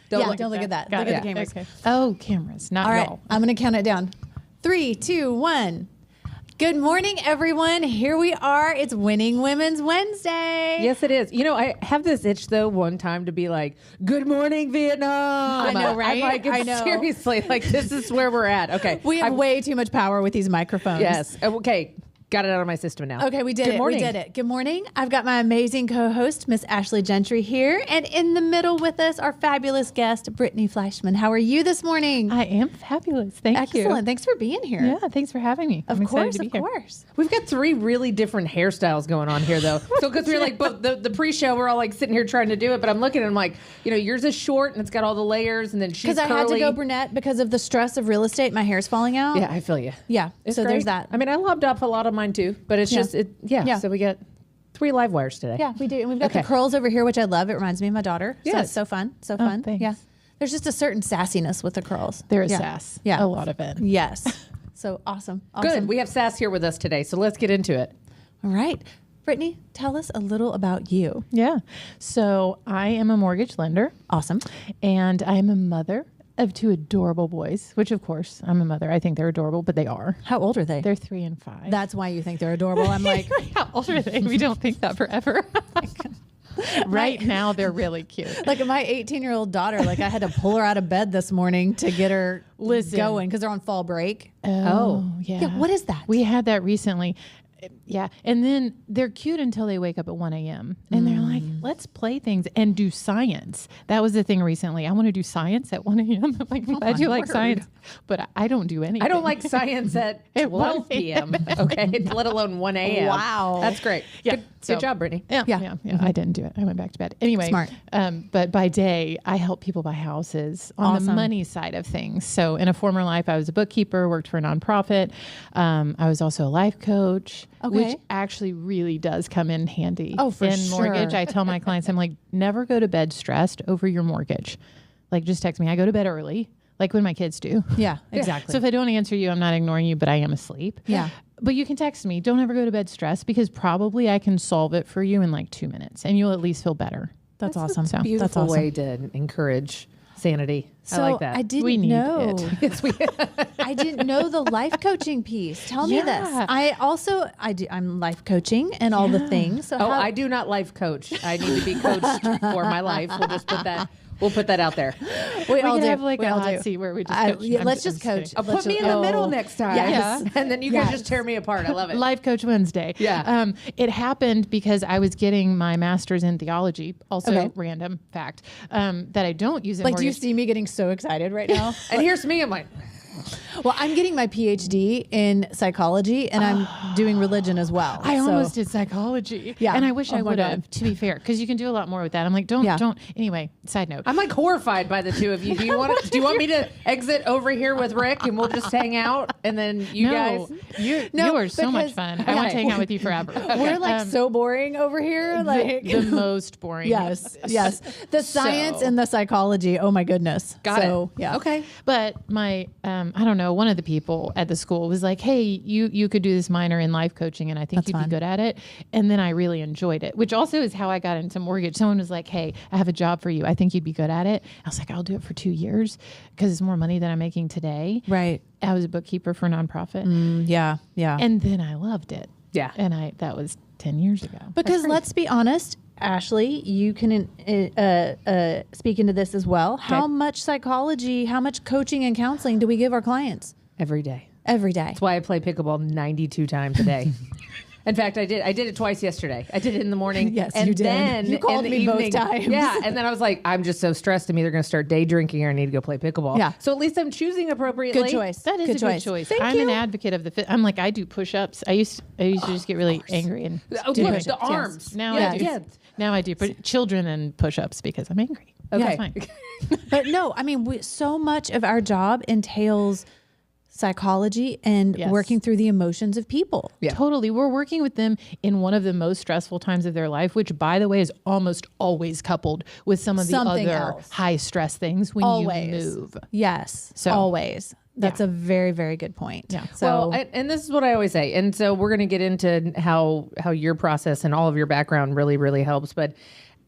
Don't look at that. Look at the cameras. Okay. Oh, cameras, not All right, y'all. I'm going to count it down. 3, 2, 1. Good morning, everyone. Here we are. It's Winning Women's Wednesday. Yes, it is. You know, I have this itch, though, one time to be like, good morning, Vietnam. I know, right? I'm like, I know. Seriously, like, this is where we're at. Okay. We have way too much power with these microphones. Yes. Okay. Got it out of my system now. Okay, we did Good it. morning. We did it. Good morning. I've got my amazing co-host, Miss Ashley Gentry here. And in the middle with us, our fabulous guest, Brittany Fleischman. How are you this morning? I am fabulous. Thank you. Excellent. Thanks for being here. Yeah, thanks for having me. I'm excited to be here. Of course. We've got 3 really different hairstyles going on here, though. So, because we were like, both the pre-show, we're all like sitting here trying to do it, but I'm looking and I'm like, you know, yours is short and it's got all the layers, and then she's Because I had to go brunette because of the stress of real estate. My hair's falling out. Yeah, I feel you. Yeah. It's so great. there's that. I mean, I lobbed off a lot of mine too, but it's just, Yeah. So we got 3 live wires today. Yeah, we do. And we've got the Okay. curls over here, which I love. It reminds me of my daughter. So Yes. it's so fun. So fun. thanks. Yeah. There's just a certain sassiness with the curls. There is yeah. sass. Yeah. A lot of it. Yes. So awesome. Good. We have Sass here with us today, so let's get into it. All right. Brittany, tell us a little about you. Yeah. So I am a mortgage lender Awesome. and I am a mother of 2 adorable boys, which of course I'm a mother. I think they're adorable, but they are. How old are they? They're 3 and 5. That's why you think they're adorable. I'm like, How old are they? We don't think that forever. Right now, they're really cute. like my 18-year-old daughter, like I had to pull her out of bed this morning to get her going because they're on fall break. Oh, yeah. Yeah. What is that? We had that recently. Yeah. And then they're cute until they wake up at 1 a.m. And they're like, let's play things and do science. That was the thing recently. I want to do science at 1 a.m. I'm like, I'm glad you like science, but I don't do anything. I don't like science at 12 p.m. Okay, let alone 1 a.m. Wow. That's great. Yeah. Good job, Brittany. Yeah. Yeah. I didn't do it. I went back to bed. Anyway. Smart. But by day, I help people buy houses on the Awesome. money side of things. So in a former life, I was a bookkeeper, worked for a nonprofit. I was also a life coach, Okay. which actually really does come in handy. Oh, for in sure. mortgage, I tell my clients, I'm like, never go to bed stressed over your mortgage. Like, just text me. I go to bed early, like when my kids do. Yeah, exactly. So if I don't answer you, I'm not ignoring you, but I am asleep. Yeah. But you can text me. Don't ever go to bed stressed because probably I can solve it for you in like 2 minutes and you'll at least feel better. That's awesome. So, Beautiful That's awesome. way to encourage sanity. So I like that. I didn't We need know. it. Yes, we- I didn't know the life coaching piece. Tell me this. Yeah. I'm life coaching and all the things. So Oh, I do not life coach. I need to be coached for my life. We'll just put that. We'll put that out there. we We all can do. have like we a all hot do. seat where we just coach. Yeah, I'm let's just just coach. kidding. Put me in the middle next time. Yes. And then you Yes. guys just tear me apart. I love it. Life Coach Wednesday. Yeah. It happened because I was getting my master's in theology. Also, Okay. random fact that I don't use in Like, do you mortgage. see me getting so excited right now? And here's me. I'm like, Well, I'm getting my PhD in psychology and I'm doing religion as well. I So- almost did psychology. Yeah. And I wish Oh I my would God. have, to be fair, because you can do a lot more with that. I'm like, don't. Anyway, side note. I'm like horrified by the 2 of you. Do you want me to exit over here with Rick and we'll just hang out and then you guys? you No, are so much because- fun. I want to hang out with you forever. We're like so boring over here. Like the most boring. yes, yes. The science and the psychology. Oh my goodness. Got so, it. Yeah. Okay. But my, I don't know, one of the people at the school was like, hey, you could do this minor in life coaching and I think That's you'd fun. be good at it. And then I really enjoyed it, which also is how I got into mortgage. Someone was like, hey, I have a job for you. I think you'd be good at it. I was like, I'll do it for 2 years because it's more money than I'm making today. Right. I was a bookkeeper for a nonprofit. Yeah. Yeah. And then I loved it. Yeah. And that was 10 years ago. Because let's be honest, Ashley, you can speak into this as well. How much psychology, how much coaching and counseling do we give our clients Every day. every day? That's why I play pickleball 92 times a day. In fact, I did it twice yesterday. I did it in the morning. Yes, and you did. Then You called in the me both evening, times. Yeah, and then I was like, I'm just so stressed. I'm either going to start day drinking or I need to go play pickleball. Yeah. So at least I'm choosing appropriately. Good choice. That is good a choice. good choice. Thank I'm you. an advocate of I'm like, I do push-ups. I used to just get really angry and Oh, do look, push-ups. the arms. Now Yeah. I do. Yeah. Now I do children and push-ups because I'm angry. Okay. That's fine. But no, I mean, so much of our job entails psychology and Yes. working through the emotions of people. Yeah. Totally. We're working with them in one of the most stressful times of their life, which, by the way, is almost always coupled with some of the Something other else. high stress things when Always. you move. Yes. So- always. That's Yeah. a very, very good point. Yeah. So Well, and this is what I always say. And so we're going to get into how your process and all of your background really, really helps. But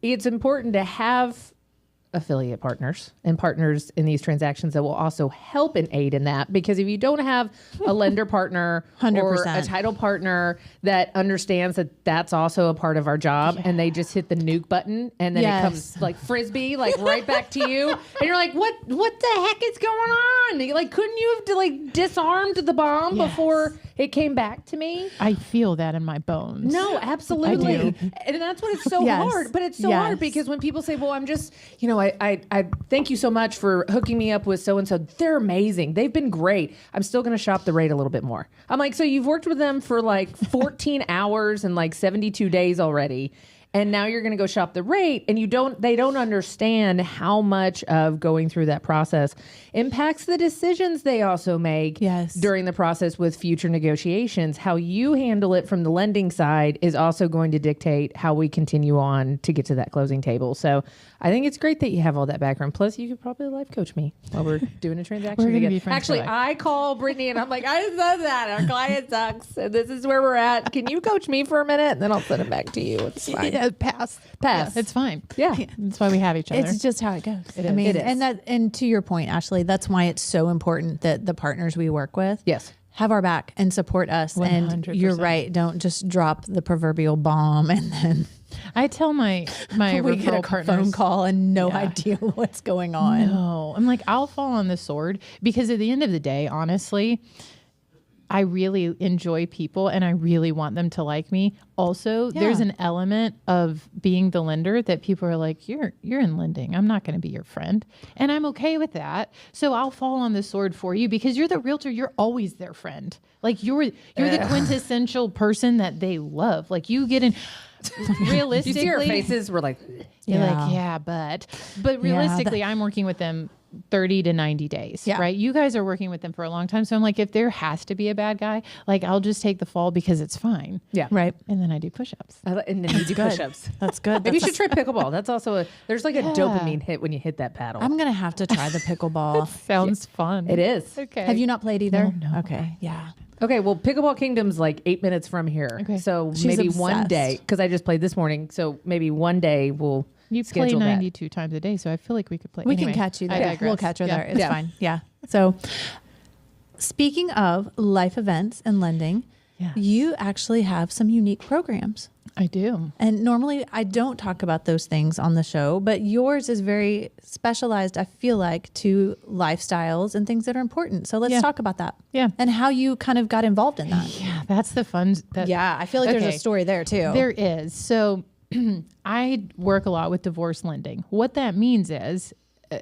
it's important to have affiliate partners and partners in these transactions that will also help and aid in that. Because if you don't have a lender partner 100%. or a title partner that understands that that's also a part of our job, and they just hit the nuke button and then it comes like frisbee, like right back to you, and you're like, what the heck is going on? Like, couldn't you have like disarmed the bomb before it came back to me? I feel that in my bones. No, absolutely. And that's what it's so hard. But it's so hard because when people say, well, I'm just, I thank you so much for hooking me up with so-and-so. They're amazing. They've been great. I'm still going to shop the rate a little bit more. I'm like, so you've worked with them for like 14 hours and like 72 days already. And now you're going to go shop the rate, and they don't understand how much of going through that process impacts the decisions they also make during the process with future negotiations. How you handle it from the lending side is also going to dictate how we continue on to get to that closing table. So I think it's great that you have all that background. Plus, you could probably life coach me while we're doing a transaction. We're going to be friends. Actually, I call Brittany and I'm like, I love that. Our client sucks. And this is where we're at. Can you coach me for a minute? And then I'll send it back to you. It's fine. Pass. Yeah, it's fine. Yeah. That's why we have each other. It's just how it goes. I mean, it is. And to your point, Ashley, that's why it's so important that the partners we work with have our back and support us. 100%. And you're right. Don't just drop the proverbial bomb and then I tell my we get a partners, phone call and no idea what's going on. No, I'm like, I'll fall on the sword because at the end of the day, honestly, I really enjoy people and I really want them to like me. Also, there's an element of being the lender that people are like, you're in lending. I'm not going to be your friend. And I'm okay with that. So I'll fall on the sword for you because you're the realtor. You're always their friend. Like you're the quintessential person that they love. Like you get in realistically. You see our faces? We're like, but realistically, I'm working with them 30 to 90 days, right? You guys are working with them for a long time. So I'm like, if there has to be a bad guy, like I'll just take the fall because it's fine. Yeah. Right. And then I do push-ups. And then you do push-ups. That's good. Maybe you should try pickleball. That's also there's like a dopamine hit when you hit that paddle. I'm going to have to try the pickleball. Sounds fun. It is. Okay. Have you not played either? No. Okay. Yeah. Okay, well, Pickleball Kingdom's like 8 minutes from here. Okay. So She's maybe obsessed. one day, because I just played this morning, so maybe one day we'll You play schedule 92 times a day, so I feel like we could play. We Anyway, can catch you I there. digress. We'll catch her Yeah. there. It's fine. Yeah. So speaking of life events and lending, you actually have some unique programs. I do. And normally I don't talk about those things on the show, but yours is very specialized, I feel like, to lifestyles and things that are important. So let's talk about that. Yeah. And how you kind of got involved in that. Yeah, that's the fun. I feel like there's a story there too. There is. So I work a lot with divorce lending. What that means is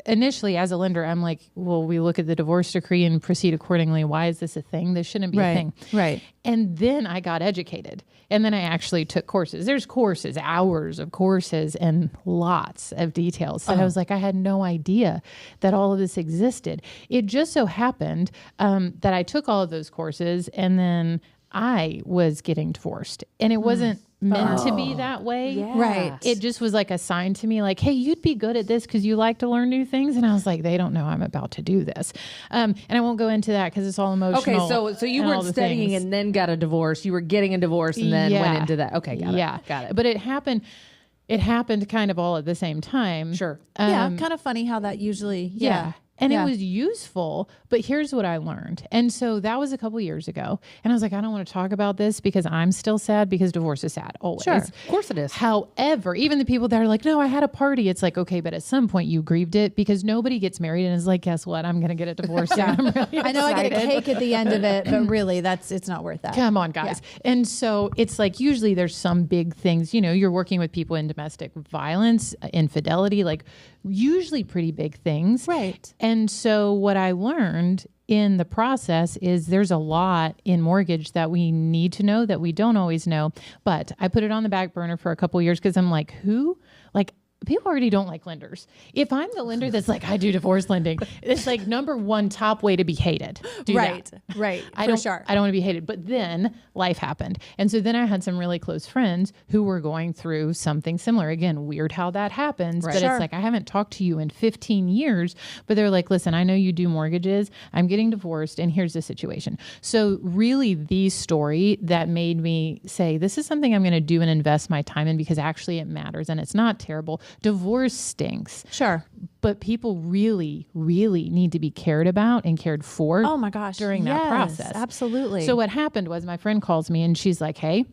initially as a lender, I'm like, well, we look at the divorce decree and proceed accordingly. Why is this a thing? This shouldn't be a thing. Right. And then I got educated and then I actually took courses. There's courses, hours of courses and lots of details. So I was like, I had no idea that all of this existed. It just so happened that I took all of those courses and then I was getting divorced and it wasn't meant to be that way. Yeah. Right. It just was like assigned to me like, hey, you'd be good at this because you like to learn new things. And I was like, they don't know I'm about to do this. And I won't go into that because it's all emotional. Okay, so you weren't studying and then got a divorce. You were getting a divorce and then went into that. Okay, got it. Got it. But it happened kind of all at the same time. Sure. Kind of funny how that usually, And it was useful, but here's what I learned. And so that was a couple years ago. And I was like, I don't want to talk about this because I'm still sad because divorce is sad always. Sure. Of course it is. However, even the people that are like, no, I had a party. It's like, okay, but at some point you grieved it because nobody gets married and is like, guess what? I'm going to get a divorce. I'm really I know I get a excited. cake at the end of it, but really it's not worth that. Come on, guys. And so it's like usually there's some big things, you're working with people in domestic violence, infidelity, like usually pretty big things. Right. And so what I learned in the process is there's a lot in mortgage that we need to know that we don't always know. But I put it on the back burner for a couple of years because I'm like, people already don't like lenders. If I'm the lender that's like, I do divorce lending, it's like number one top way to be hated. Right. I don't want to be hated. But then life happened. And so then I had some really close friends who were going through something similar. Again, weird how that happens. Right. But it's like, I haven't talked to you in 15 years, but they're like, listen, I know you do mortgages. I'm getting divorced and here's the situation. So really the story that made me say, this is something I'm going to do and invest my time in because actually it matters and it's not terrible. Divorce stinks. Sure. But people really, really need to be cared about and cared for. Oh my gosh. During that process. Absolutely. So what happened was my friend calls me and she's like, hey,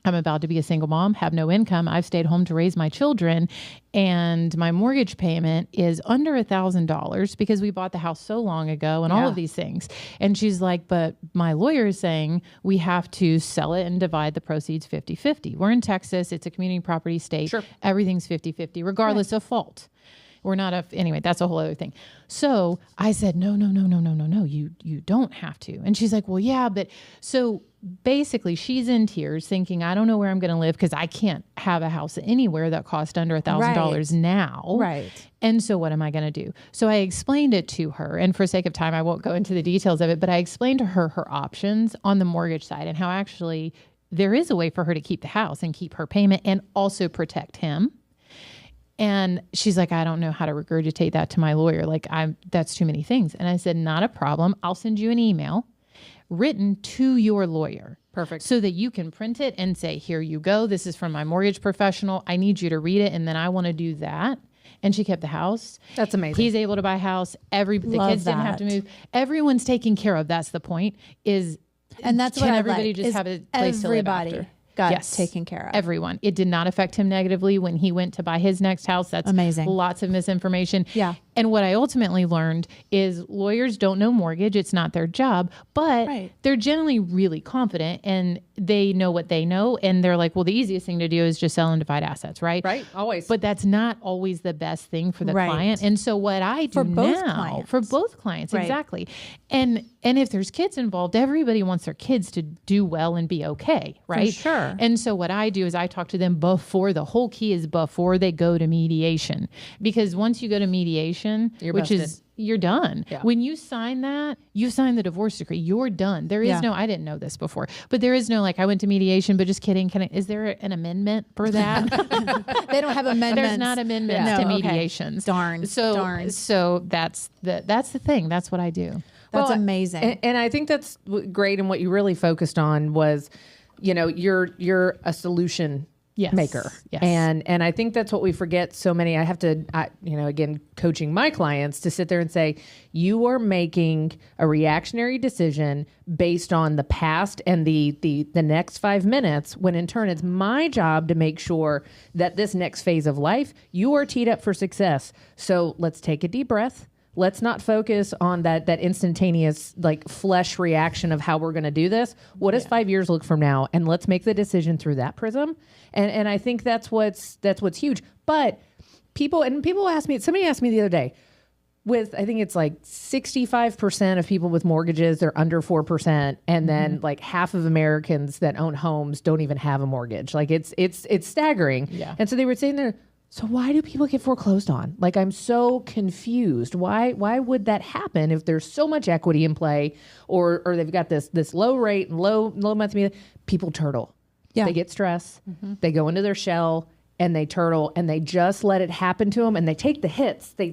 I'm about to be a single mom, have no income. I've stayed home to raise my children, and my mortgage payment is under $1,000 because we bought the house so long ago and all of these things. And she's like, but my lawyer is saying we have to sell it and divide the proceeds 50-50. We're in Texas. It's a community property state. Sure. Everything's 50-50, regardless of fault. We're not anyway, that's a whole other thing. So I said, no, you don't have to. And she's like, well, yeah, but so basically she's in tears thinking, I don't know where I'm going to live because I can't have a house anywhere that costs under $1,000 now. Right. And so what am I going to do? So I explained it to her, and for sake of time, I won't go into the details of it, but I explained to her her options on the mortgage side and how actually there is a way for her to keep the house and keep her payment and also protect him. And she's like, I don't know how to regurgitate that to my lawyer. Like, that's too many things. And I said, not a problem. I'll send you an email written to your lawyer. Perfect. So that you can print it and say, here you go. This is from my mortgage professional. I need you to read it. And then I want to do that. And she kept the house. That's amazing. He's able to buy a house. The kids didn't have to move. Everyone's taken care of. That's the point. And that's what everybody just have a place to live after. Got taken care of. Everyone. It did not affect him negatively when he went to buy his next house. That's amazing. Lots of misinformation. Yeah. And what I ultimately learned is lawyers don't know mortgage. It's not their job, but they're generally really confident and they know what they know. And they're like, well, the easiest thing to do is just sell and divide assets, right? Right. Always. But that's not always the best thing for the client. And so what I do for both clients, exactly. And if there's kids involved, everybody wants their kids to do well and be okay, right? For sure. And so what I do is I talk to them before, the whole key is before they go to mediation. Because once you go to mediation, you're done. Yeah. When you sign that, you sign the divorce decree. You're done. There is no, I didn't know this before, but there is no like, I went to mediation, but just kidding. Is there an amendment for that? They don't have amendments. There's not amendments to mediations. Darn. So that's the thing. That's what I do. That's amazing. And I think that's great. And what you really focused on was, you're a solution maker. Yes. And I think that's what we forget so many. I have to, again, coaching my clients to sit there and say, you are making a reactionary decision based on the past and the next 5 minutes, when in turn it's my job to make sure that this next phase of life, you are teed up for success. So let's take a deep breath. Let's not focus on that instantaneous like flesh reaction of how we're going to do this. What does 5 years look from now? And let's make the decision through that prism. And I think that's what's huge. But people ask me, somebody asked me the other day, I think it's like 65% of people with mortgages, they're under 4%. And then like half of Americans that own homes don't even have a mortgage. Like it's staggering. Yeah. And so they were saying there, so why do people get foreclosed on? Like, I'm so confused. Why would that happen if there's so much equity in play, or they've got this low rate and low monthly? People turtle. Yeah. They get stressed. Mm-hmm. They go into their shell and they turtle and they just let it happen to them, and they take the hits. They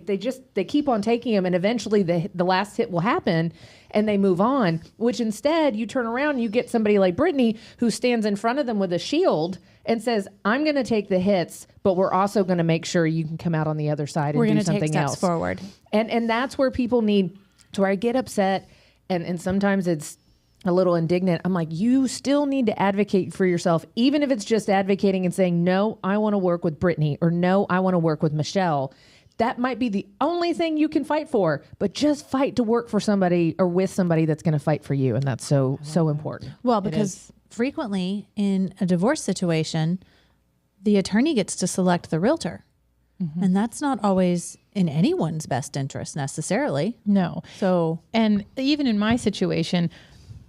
keep on taking them, and eventually the last hit will happen and they move on, which instead you turn around and you get somebody like Brittany who stands in front of them with a shield and says, I'm going to take the hits, but we're also going to make sure you can come out on the other side and do something else. Take steps forward. And that's where people need to, where I get upset and sometimes it's a little indignant. I'm like, you still need to advocate for yourself, even if it's just advocating and saying, no, I want to work with Brittany, or no, I want to work with Michelle. That might be the only thing you can fight for, but just fight to work for somebody or with somebody that's going to fight for you. And that's so important. Well, because frequently in a divorce situation, the attorney gets to select the realtor. Mm-hmm. And that's not always in anyone's best interest necessarily. No. So, and even in my situation,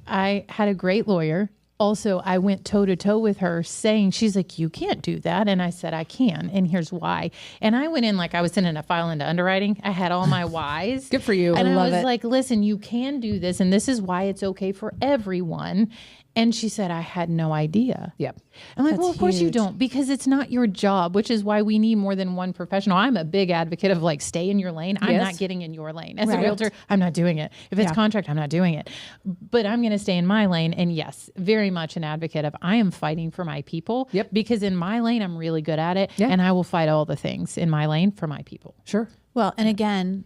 I had a great lawyer. Also, I went toe to toe with her saying, she's like, you can't do that. And I said, I can. And here's why. And I went in like I was sending a file into underwriting. I had all my whys. Good for you. And I was like, listen, you can do this. And this is why it's okay for everyone. And she said, I had no idea. Yep. I'm like, That's well, of course you huge. don't, because it's not your job, which is why we need more than one professional. I'm a big advocate of like, stay in your lane. I'm Yes. not getting in your lane. As a Right. realtor, I'm not doing it. If it's contract, I'm not doing it. But I'm going to stay in my lane. And yes, very much an advocate of I am fighting for my people. Yep. Because in my lane, I'm really good at it. Yeah. And I will fight all the things in my lane for my people. Sure. Well, and again,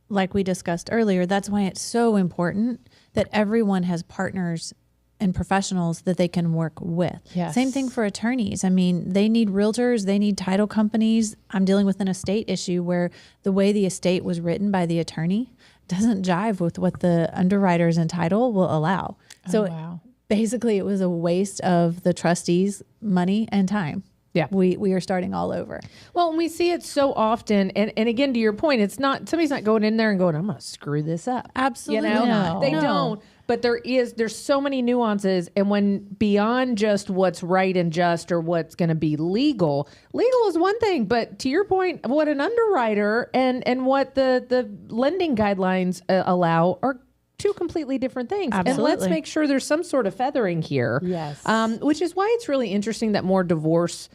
like we discussed earlier, that's why it's so important that everyone has partners and professionals that they can work with. Yes. Same thing for attorneys. I mean, they need realtors, they need title companies. I'm dealing with an estate issue where the way the estate was written by the attorney doesn't jive with what the underwriters and title will allow. So wow. basically it was a waste of the trustees' money and time. Yeah. We are starting all over. Well, and we see it so often. And again, to your point, it's not, somebody's not going in there and going, I'm going to screw this up. Absolutely You know, not. they No. don't. But there's so many nuances. And when beyond just what's right and just or what's going to be legal is one thing. But to your point, what an underwriter and what the lending guidelines allow are two completely different things. And let's Absolutely. make sure there's some sort of feathering here. Yes. Which is why it's really interesting that more divorce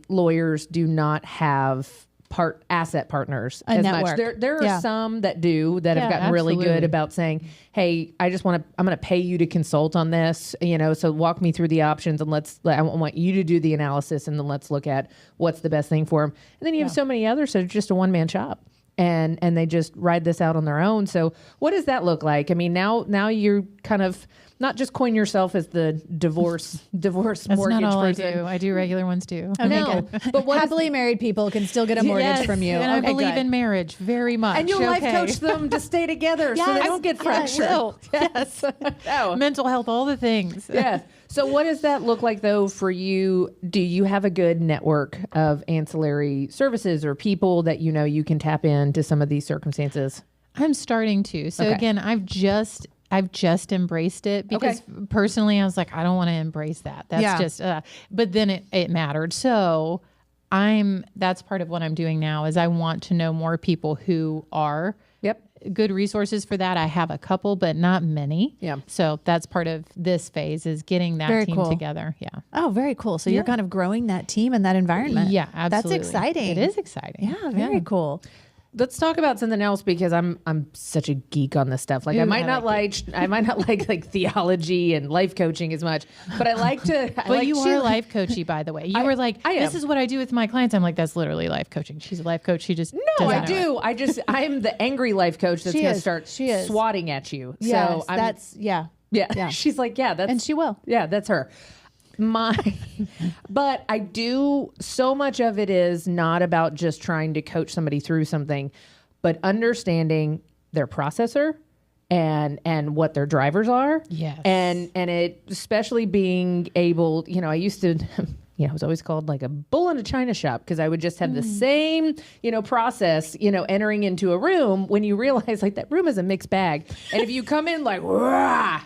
lawyers do not have asset partners A as network. much. There are Yeah. some that do that have Yeah, gotten really good absolutely. about saying, "Hey, I'm going to pay you to consult on this. You know, so walk me through the options and I want you to do the analysis and then let's look at what's the best thing for them." And then you have so many others that are just a one-man shop. And they just ride this out on their own. So what does that look like? I mean, now you're kind of not just coin yourself as the divorce That's mortgage not all person. I do. I do regular ones too. No, but what Happily married people can still get a mortgage Yes, from you. And I Okay, believe good. in marriage very much. and you'll life okay? coach them to stay together so they Yes, don't get yes, fractured. will. Yes. No. Mental health, all the things. Yes. So what does that look like though for you? Do you have a good network of ancillary services or people that you know you can tap into some of these circumstances? I'm starting to. So Okay. again, I've just embraced it because personally I was like, I don't want to embrace that. That's Yeah. just, but then it mattered. So that's part of what I'm doing now is I want to know more people who are Yep. good resources for that. I have a couple, but not many. Yeah. So that's part of this phase is getting that Very team cool. together. Yeah. Oh, very cool. So you're kind of growing that team and that environment. Yeah, absolutely. That's exciting. It is exciting. Yeah, very cool. Let's talk about something else because I'm such a geek on this stuff. Like I Ooh, might I not like like theology and life coaching as much, but I like to. But you are life coachy, by the way. You were like, I this am. is what I do with my clients. I'm like, that's literally life coaching. She's a life coach. She just No, doesn't I know it. do. I'm the angry life coach that's She going to is. start She is. swatting at you. Yes, So I'm, that's yeah. Yeah. She's like, yeah, that's and she will. Yeah, that's her. But I do, so much of it is not about just trying to coach somebody through something, but understanding their processor and what their drivers are. Yes. And it, especially being able, I used to, I was always called like a bull in a china shop because I would just have the same, process, entering into a room when you realize like that room is a mixed bag. And if you come in like, rah,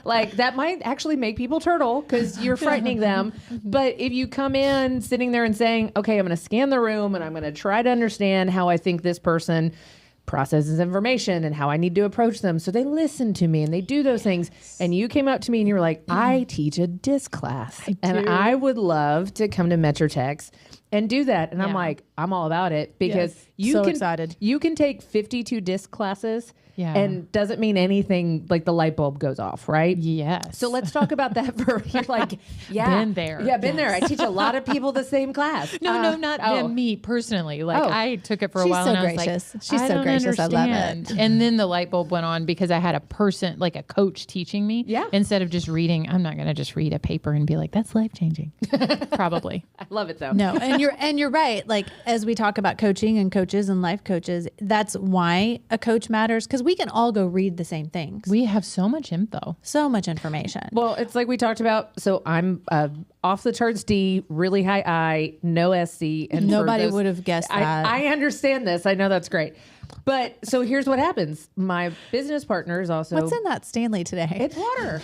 like that might actually make people turtle because you're frightening them. But if you come in sitting there and saying, okay, I'm going to scan the room and I'm going to try to understand how I think this person processes information and how I need to approach them. So they listen to me and they do those things. And you came up to me and you were like, I teach a disc class and I would love to come to MetroTex and do that. And I'm like, I'm all about it because So excited. you can take 52 disc classes Yeah. and doesn't mean anything like the light bulb goes off, right? Yes. So let's talk about that for you're like, yeah. Been there. Yeah, been there. I teach a lot of people the same class. No, not them, me personally. Like I took it for a while so and I was gracious. like, She's I so don't gracious. I love it. understand. And then the light bulb went on because I had a person, like a coach teaching me. Yeah. Instead of just reading, I'm not going to just read a paper and be like, that's life changing. Probably. I love it though. No, and you're right. Like as we talk about coaching and coaches and life coaches, that's why a coach matters because we can all go read the same things. We have so much info. So much information. Well, it's like we talked about. So I'm off the charts D, really high I, no SC. And for Nobody those- would have guessed that. I understand this. I know that's great. But so here's what happens. My business partner is also. What's in that Stanley today? It's water.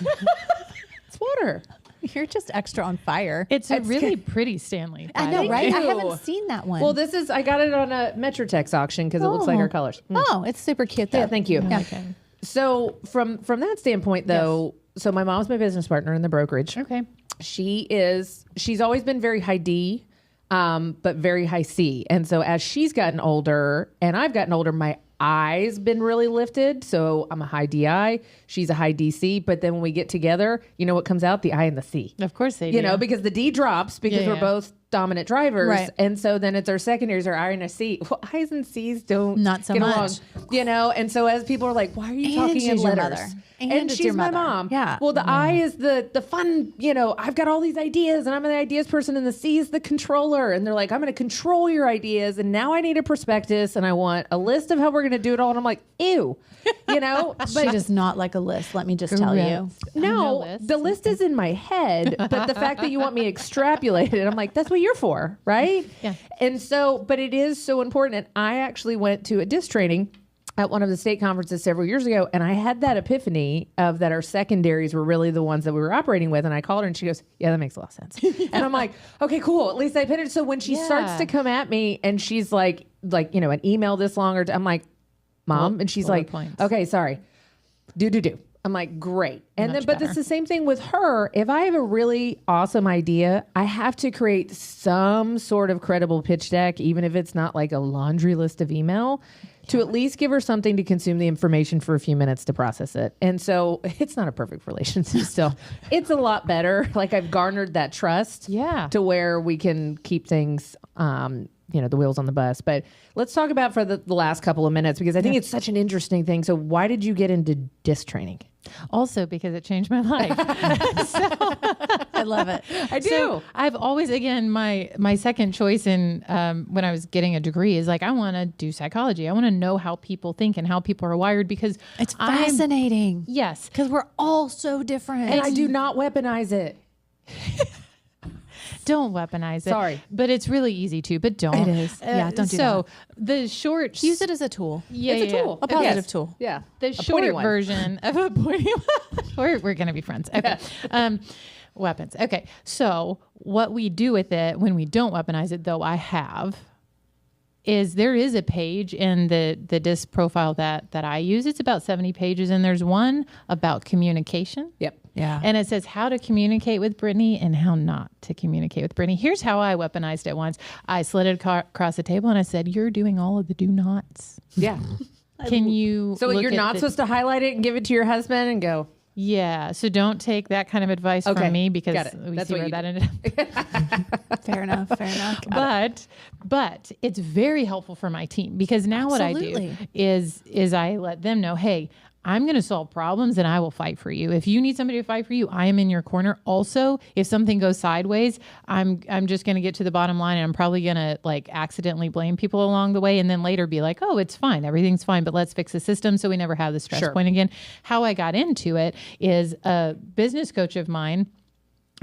It's water. You're just extra on fire. It's a really pretty Stanley. I by know, the right? way. I you. haven't seen that one. Well, I got it on a Metrotex auction because it looks like our colors. Oh, it's super cute though. Yeah, thank you. Yeah. Okay. So from that standpoint, though, so my mom's my business partner in the brokerage. Okay. She's always been very high D, but very high C. And so as she's gotten older and I've gotten older, my I's been really lifted. So I'm a high DI. She's a high DC. But then when we get together, you know what comes out? The I and the C. Of course they do. You know, because the D drops because we're both dominant drivers. Right. And so then it's our secondaries are I and a C. Well, I's and C's don't Not so get much. along. You know, and so as people are like, why are you And talking in she's your letters? mother. And it's she's your my mother. mom. Yeah. Well, the I is the fun, you know, I've got all these ideas and I'm the ideas person, and the C is the controller. And they're like, I'm going to control your ideas. And now I need a prospectus and I want a list of how we're going to do it all. And I'm like, ew, you know, She does not like a list. Let me just tell you. no, list. the list is in my head, but the fact that you want me extrapolated, I'm like, that's what you're for, right? Yeah. And so, but it is so important. And I actually went to a disc training at one of the state conferences several years ago, and I had that epiphany of that our secondaries were really the ones that we were operating with. And I called her and she goes, yeah, that makes a lot of sense. And I'm like, okay, cool. At least I pinned it. So when she starts to come at me and she's like, you know, an email this long, or I'm like, Mom, and she's like, okay, sorry. Do. I'm like, great. And then, but it's the same thing with her. If I have a really awesome idea, I have to create some sort of credible pitch deck, even if it's not like a laundry list of email, to at least give her something to consume the information for a few minutes to process it. And so it's not a perfect relationship still. It's a lot better. Like I've garnered that trust to where we can keep things, you know, the wheels on the bus. But let's talk about for the last couple of minutes, because I think it's such an interesting thing. So why did you get into disc training? Also because it changed my life. I love it. I do. So I've always, again, my second choice in when I was getting a degree is like, I want to do psychology. I want to know how people think and how people are wired, because It's fascinating. Yes. Because we're all so different. And I do not weaponize it. Don't weaponize it. Sorry. But it's really easy to, but don't. It is. Yeah, don't do So the short... use it as a tool. Yeah, It's a tool. A positive tool. Yeah. The short version of a pointy one. We're going to be friends. Okay. Weapons. Okay. So what we do with it when we don't weaponize it, though I have, is there is a page in the disc profile that I use. It's about 70 pages, and there's one about communication. Yep. Yeah. And it says how to communicate with Brittany and how not to communicate with Brittany. Here's how I weaponized it once. I slid it across the table and I said, you're doing all of the do nots. Yeah. Can you... So you're not supposed to highlight it and give it to your husband and go, Yeah. So don't take that kind of advice from me, because we That's see what where you that ended up. Fair enough. But it's very helpful for my team, because now what I do is I let them know, hey, I'm going to solve problems and I will fight for you. If you need somebody to fight for you, I am in your corner. Also, if something goes sideways, I'm just going to get to the bottom line, and I'm probably going to like accidentally blame people along the way, and then later be like, oh, it's fine. Everything's fine, but let's fix the system so we never have the stress point again. How I got into it is a business coach of mine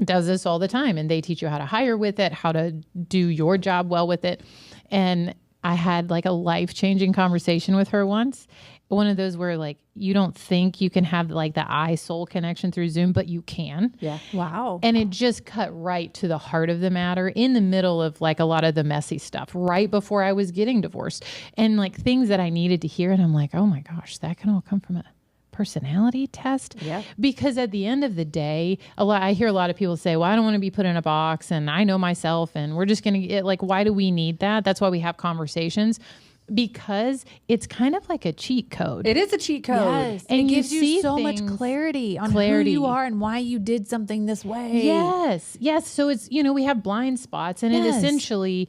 does this all the time, and they teach you how to hire with it, how to do your job well with it. And I had like a life-changing conversation with her once. One of those where like you don't think you can have like the eye soul connection through Zoom, but you can. Yeah. Wow. And it just cut right to the heart of the matter in the middle of like a lot of the messy stuff right before I was getting divorced, and like things that I needed to hear. And I'm like, oh my gosh, that can all come from a personality test. Yeah. Because at the end of the day, I hear a lot of people say, well, I don't want to be put in a box, and I know myself, and we're just going to get like, why do we need that? That's why we have conversations. Because it's kind of like a cheat code. It is a cheat code. Yes. And it you gives you see so much things- clarity on who you are and why you did something this way. Yes. So it's, we have blind spots, and it essentially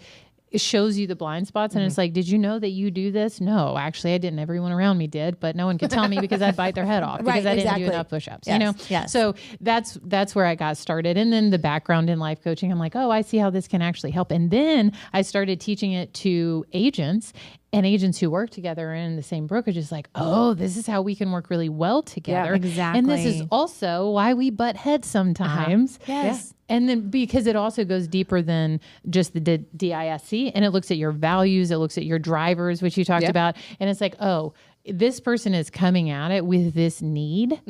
shows you the blind spots. And it's like, did you know that you do this? No, actually I didn't. Everyone around me did, but no one could tell me because I'd bite their head off because I didn't do enough push-ups, Yes. So that's where I got started. And then the background in life coaching, I'm like, oh, I see how this can actually help. And then I started teaching it to agents, and agents who work together in the same brokerage is like, oh, this is how we can work really well together. Yeah, exactly. And this is also why we butt heads sometimes. Yes. And then because it also goes deeper than just the DISC, and it looks at your values, it looks at your drivers, which you talked about. And it's like, oh, this person is coming at it with this need.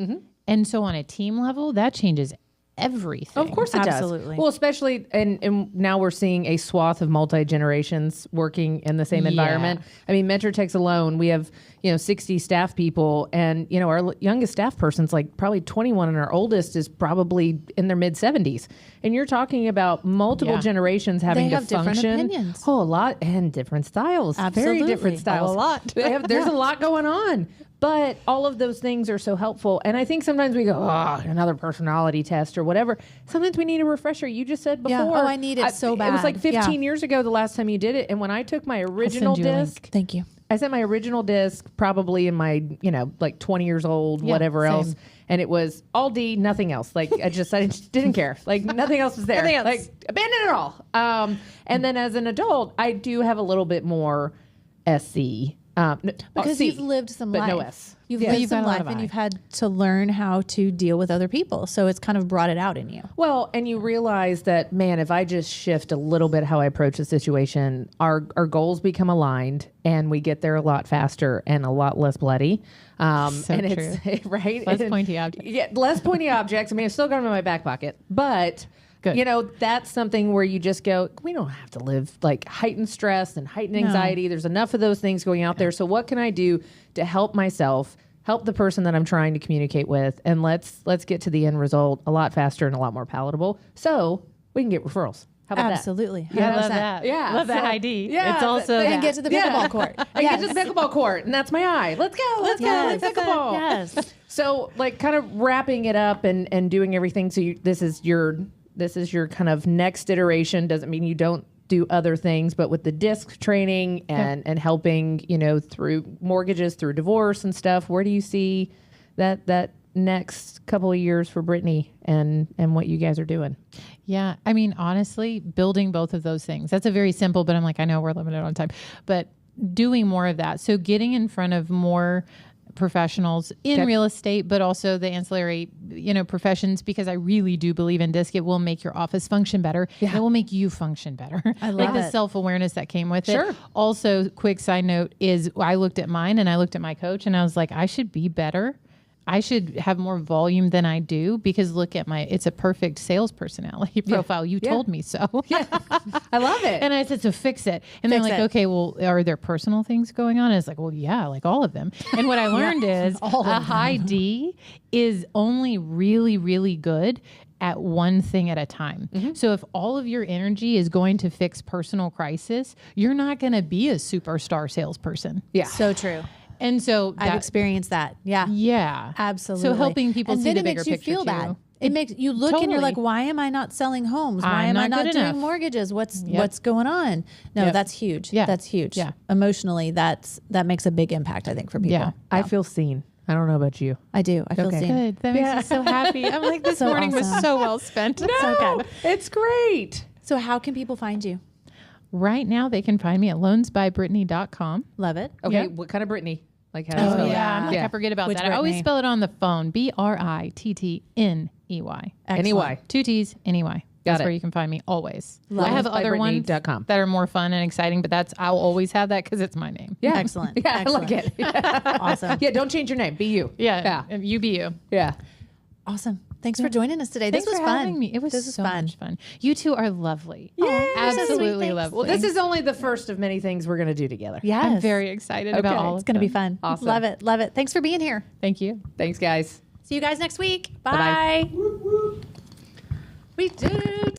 And so on a team level, that changes everything. Of course it Absolutely. does. Well, especially, and now we're seeing a swath of multi-generations working in the same environment. I mean, Metrotech's alone, we have, 60 staff people, and, our youngest staff person's like probably 21, and our oldest is probably in their mid 70s. And you're talking about multiple generations having They have to different function. opinions. Oh, a lot, and different styles. Absolutely. Very different styles. A lot. There's a lot going on. But all of those things are so helpful. And I think sometimes we go, another personality test or whatever. Sometimes we need a refresher. You just said before. Yeah. Oh, I need it so bad. It was like 15 Yeah. years ago the last time you did it. And when I took my original send you a link. disc, Thank you. I sent my original disc probably in my, like 20 years old, whatever same. else. And it was all D, nothing else. Like I just didn't care. Like nothing else was there. Nothing else. Like abandon it all. And then as an adult, I do have a little bit more SC. Because C, you've lived some but life. no S. You've Yeah. lived You've got some a lot life of and I. you've had to learn how to deal with other people. So it's kind of brought it out in you. Well, and you realize that, man, if I just shift a little bit how I approach the situation, our goals become aligned and we get there a lot faster and a lot less bloody. So and true. It's right. Less And- pointy objects. Yeah, less pointy objects. I mean, I've still got them in my back pocket, but Good. that's something where you just go, we don't have to live like heightened stress and heightened anxiety. There's enough of those things going out there. So what can I do to help myself, help the person that I'm trying to communicate with, and let's get to the end result a lot faster and a lot more palatable so we can get referrals. How about Absolutely. I love 100%. that. Yeah, Love that so- ID. yeah, It's also And that. get to the Yeah. pickleball court. that? And get to the pickleball court, and that's my eye. Let's go. Let's go. Yes. Let's pickleball. Yes. So, like, kind of wrapping it up and doing everything. So this is your kind of next iteration. Doesn't mean you don't do other things, but with the disc training and helping, through mortgages, through divorce and stuff. Where do you see that next couple of years for Brittany and what you guys are doing? Yeah. I mean, honestly, building both of those things. That's a very simple, but I'm like, I know we're limited on time, but doing more of that. So getting in front of more professionals in real estate, but also the ancillary, professions, because I really do believe in DISC. It will make your office function better. Yeah. It will make you function better. I like love the it. self-awareness that came with Sure. it. Also, quick side note is I looked at mine and I looked at my coach and I was like, I should be better. I should have more volume than I do because look at it's a perfect sales personality profile. You told me so. I love it. And I said, so fix it. And they're like, it. okay, well, are there personal things going on? And it's like, well, yeah, like all of them. And what I learned is a high D is only really, really good at one thing at a time. So if all of your energy is going to fix personal crisis, you're not going to be a superstar salesperson. Yeah. So true. And so I've experienced that. Yeah. yeah, Absolutely. So helping people and see then the it bigger makes you picture feel too. bad. It makes you look and you're like, Totally. why am I not selling homes? Why I'm am I not not good doing enough. mortgages? What's going on? No, Yep. that's huge. Yeah. That's huge. Yeah. Emotionally, that makes a big impact, I think, for people. Yeah. I feel seen. I don't know about you. I do. I feel Okay. seen. Good. That makes me so happy. I'm like, this So morning was awesome. so well spent. So good. It's great. So how can people find you? Right now, they can find me at loansbybrittany.com. Love it. Okay, Yeah. what kind of Brittany? Like how do you Oh, spell it? Yeah, I'm like, Yeah. I forget about Which that. I always Brittany? spell it on the phone. Brittney. Excellent. Anyway. 2 T's, anyway. Got That's it. where you can find me always. Love I have it. other ones Loansbybrittany.com. that are more fun and exciting, but I'll always have that because it's my name. Yeah. Excellent. Yeah, Excellent. I like it. Yeah. Awesome. Yeah, don't change your name. Be you. Yeah. Yeah. You be you. Yeah. Awesome. Thanks for joining us today. Thanks this was for fun. having me. It was this was so fun. much fun. You two are lovely. Yay, you're so sweet. Absolutely Thanks. lovely. Well, this is only the first of many things we're going to do together. Yes. I'm very excited about all It's of going to be them. fun. Awesome. Love it. Love it. Thanks for being here. Thank you. Thanks, guys. See you guys next week. Bye-bye. Bye. We did it.